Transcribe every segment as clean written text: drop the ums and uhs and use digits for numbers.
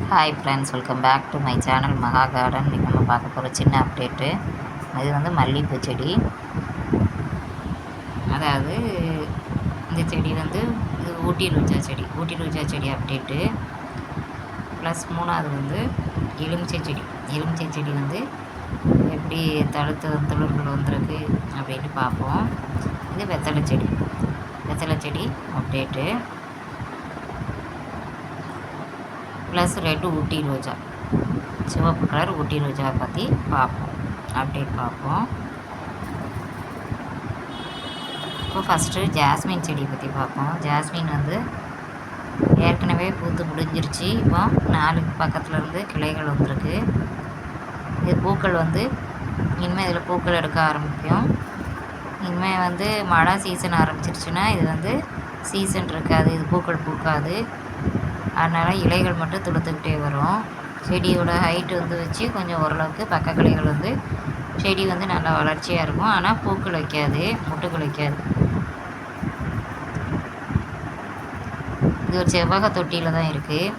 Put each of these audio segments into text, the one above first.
Hi friends, welcome back to my channel Maha garden. இன்றைக்கி நம்ம பார்க்க போகிற சின்ன அப்டேட்டு. இது வந்து மல்லிகைப்பூ செடி. அதாவது இந்த செடி வந்து இது ஊட்டி ரோஜா செடி அப்டேட்டு. ப்ளஸ் மூணாவது வந்து எலுமிச்சை செடி வந்து எப்படி துளிர்கள் வந்திருக்கு அப்படின்னு பார்ப்போம். இது வெத்தலை செடி அப்டேட்டு. ப்ளஸ் ரெட்டு ஊட்டி ரோஜா, சிவப்பு கலர் ஊட்டி ரோஜா பற்றி பார்ப்போம், அப்டேட் பார்ப்போம். இப்போ ஃபஸ்ட்டு ஜாஸ்மின் செடியை பற்றி பார்ப்போம். ஜாஸ்மின் வந்து ஏற்கனவே பூத்து முடிஞ்சிருச்சு. இப்போ 4 பக்கத்தில் இருந்து கிளைகள் வந்திருக்கு. இது பூக்கள் வந்து இனிமேல் இதில் பூக்கள் எடுக்க ஆரம்பிக்கும். இனிமேல் வந்து மழை சீசன் ஆரம்பிச்சிருச்சுன்னா இது வந்து சீசன் இருக்காது, இது பூக்கள் பூக்காது. அதனால் இலைகள் மட்டும் துளுத்துக்கிட்டே வரும். செடியோட ஹைட்டு வந்து வச்சு கொஞ்சம் ஓரளவுக்கு பக்க கிளைகள் வந்து செடி வந்து நல்லா வளர்ச்சியாக இருக்கும். ஆனால் பூக்கள் வைக்காது, மொட்டுக்கள் வைக்காது. இது ஒரு செவ்வக தொட்டியில் தான் இருக்குது.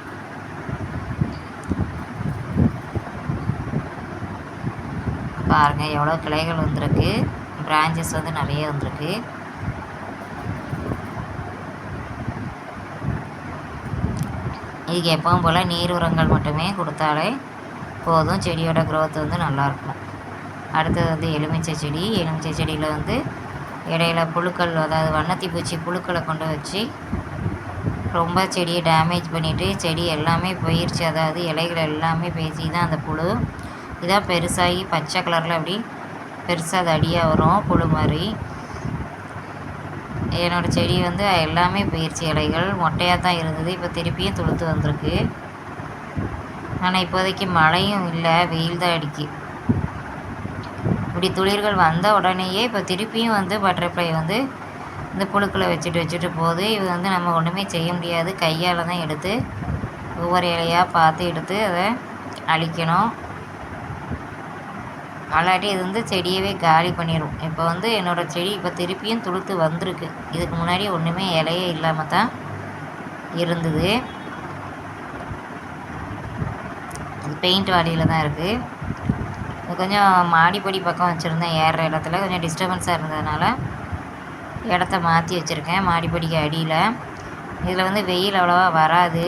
பாருங்கள் எவ்வளோ கிளைகள் வந்திருக்கு, பிரான்ச்சஸ் வந்து நிறைய வந்திருக்கு. இதுக்கு எப்பவும் போல் நீர் உரங்கள் மட்டுமே கொடுத்தாலே போதும், செடியோட க்ரோத் வந்து நல்லாயிருக்கும். அடுத்தது வந்து எலுமிச்சை செடியில் வந்து இடையில புழுக்கள், அதாவது வண்ணத்தி பூச்சி புழுக்களை கொண்டு வச்சு ரொம்ப செடியை டேமேஜ் பண்ணிவிட்டு செடி எல்லாமே போயிடுச்சு. அதாவது இலைகள் எல்லாமே பேசி தான் அந்த புழு இதான் பெருசாகி பச்சை கலரில் அப்படி பெருசாக அது அடியாக வரும் புழு மாதிரி. என்னோடய செடி வந்து எல்லாமே போயிடுச்சு, இலைகள் மொட்டையாக தான் இருந்தது. இப்போ திருப்பியும் துளுத்து வந்திருக்கு. ஆனால் இப்போதைக்கு மழையும் இல்லை, வெயில் தான் அடிக்கு. இப்படி துளிர்கள் வந்த உடனேயே இப்போ திருப்பியும் வந்து பட்டர்ஃப்ளை வந்து இந்த புழுக்களை வச்சுட்டு போகுது. இது வந்து நம்ம ஒன்றுமே செய்ய முடியாது, கையால் தான் எடுத்து ஒவ்வொரு இலையாக பார்த்து எடுத்து அதை அழிக்கணும். அல்லாட்டி இது வந்து செடியவே காலி பண்ணிடும். இப்போ வந்து என்னோடய செடி இப்போ திருப்பியும் துளுத்து வந்திருக்கு. இதுக்கு முன்னாடி ஒன்றுமே இலையே இல்லாமல் தான் இருந்தது. இது பெயிண்ட் வாலியில் தான் இருக்குது. கொஞ்சம் மாடிப்படி பக்கம் வச்சுருந்தேன், ஏறுற இடத்துல கொஞ்சம் டிஸ்டர்பன்ஸாக இருந்ததுனால இடத்த மாற்றி வச்சுருக்கேன் மாடிப்படிக்கு அடியில். இதில் வந்து வெயில் அவ்வளோவா வராது.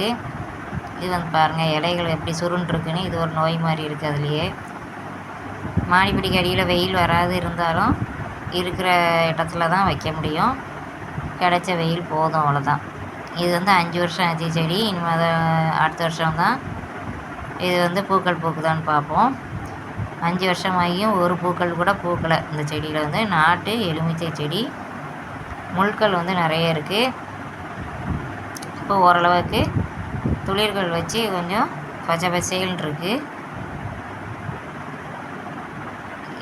இது வந்து பாருங்கள் இலைகள் எப்படி சுருண்டுருக்குன்னு. இது ஒரு நோய் மாதிரி இருக்குது. அதுலேயே மாடிப்படிக்கு அடியில் வெயில் வராது, இருந்தாலும் இருக்கிற இடத்துல தான் வைக்க முடியும். கிடைச்ச வெயில் போதும், அவ்வளோதான். இது வந்து 5 வருஷம் ஆச்சு செடி. இனிமேல் அடுத்த வருஷம் தான் இது வந்து பூக்கள் பூக்குதான்னு பார்ப்போம். 5 வருஷமாகியும் ஒரு பூக்கள் கூட பூக்கலை இந்த செடியில். வந்து நாட்டு எலுமிச்சை செடி, முள்கள் வந்து நிறைய இருக்குது. இப்போ ஓரளவுக்கு துளிர்கள் வச்சு கொஞ்சம் பச்சை பசேல்னு இருக்குது.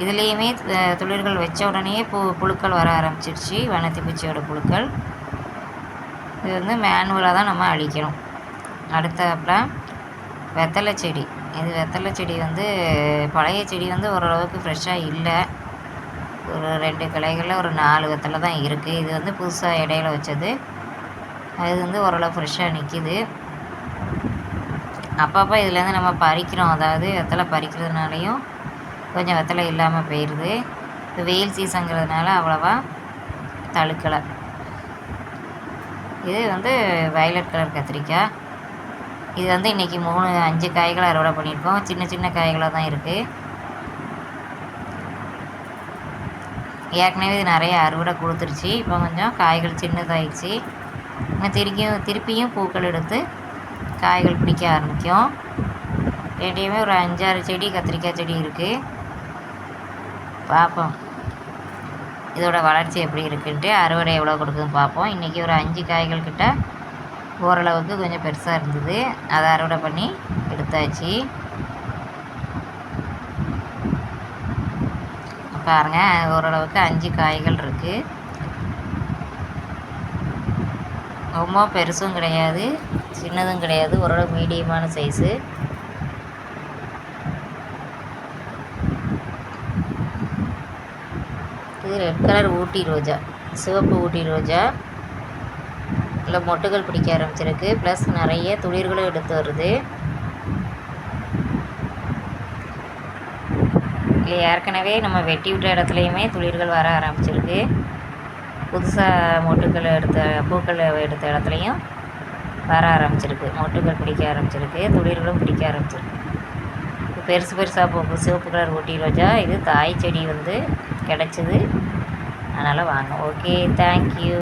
இதுலேயுமே துளிர்கள் வச்ச உடனே புழுக்கள் வர ஆரம்பிச்சிருச்சு, வண்ணத்தி பூச்சியோட புழுக்கள். இது வந்து மேனுவலாக தான் நம்ம அழிக்கணும். அடுத்தாப்புல வெத்தலை செடி. இது வெத்தலை செடி வந்து பழைய செடி வந்து ஓரளவுக்கு ஃப்ரெஷ்ஷாக இல்லை. ஒரு 2 கிளைகளில் ஒரு 4 வெத்தலை தான் இருக்குது. இது வந்து புதுசாக இடையில வச்சது. அது வந்து ஓரளவு ஃப்ரெஷ்ஷாக நிற்கிது. அப்பப்போ இதுலேருந்து நம்ம பறிக்கிறோம். அதாவது வெத்தலை பறிக்கிறதுனாலையும் கொஞ்சம் வெத்தலை இல்லாமல் போயிடுது. இப்போ வெயில் சீசனுங்கிறதுனால அவ்வளோவா தழுக்கலை. இது வந்து வயலட் கலர் கத்திரிக்காய். இது வந்து இன்றைக்கி 5 காய்களை அறுவடை பண்ணியிருக்கோம். சின்ன காய்களாக தான் இருக்குது. ஏற்கனவே இது நிறைய அறுவடை கொடுத்துருச்சு. இப்போ கொஞ்சம் காய்கள் சின்னதாகிடுச்சு. இன்னும் திருப்பியும் பூக்கள் எடுத்து காய்கள் பிடிக்க ஆரம்பிக்கும். ரெண்டையுமே ஒரு 5-6 செடி கத்திரிக்காய் செடி இருக்குது. பார்ப்போம் இதோட வளர்ச்சி எப்படி இருக்குன்ட்டு, அறுவடை எவ்வளோ கொடுக்குதுன்னு பார்ப்போம். இன்றைக்கி ஒரு 5 காய்கள் கிட்ட ஓரளவுக்கு கொஞ்சம் பெருசாக இருந்தது. அதை அறுவடை பண்ணி எடுத்தாச்சு. பாருங்கள் ஓரளவுக்கு 5 காய்கள் இருக்குது. ரொம்ப பெருசும் கிடையாது, சின்னதும் கிடையாது, ஓரளவு மீடியமான சைஸு. இது ரெட் கலர் ஊட்டி ரோஜா, சிவப்பு ஊட்டி ரோஜா. இல்லை மொட்டுகள் பிடிக்க ஆரம்பிச்சிருக்கு. ப்ளஸ் நிறைய துளிர்களும் எடுத்து வருது. இல்லை ஏற்கனவே நம்ம வெட்டி விட்ட இடத்துலையுமே துளிர்கள் வர ஆரம்பிச்சிருக்கு. புதுசாக மொட்டுக்கள் எடுத்த பூக்கள் எடுத்த இடத்துலையும் வர ஆரம்பிச்சிருக்கு. மொட்டுக்கள் பிடிக்க ஆரம்பிச்சிருக்கு, துளிர்களும் பிடிக்க ஆரம்பிச்சிருக்கு. பெருசு பெருசாக பூக்கும் சிவப்பு கலர் ஊட்டி ரோஜா. இது தாய் செடி வந்து கிடச்சிது, அதனால் வாங்க. Okay, thank you.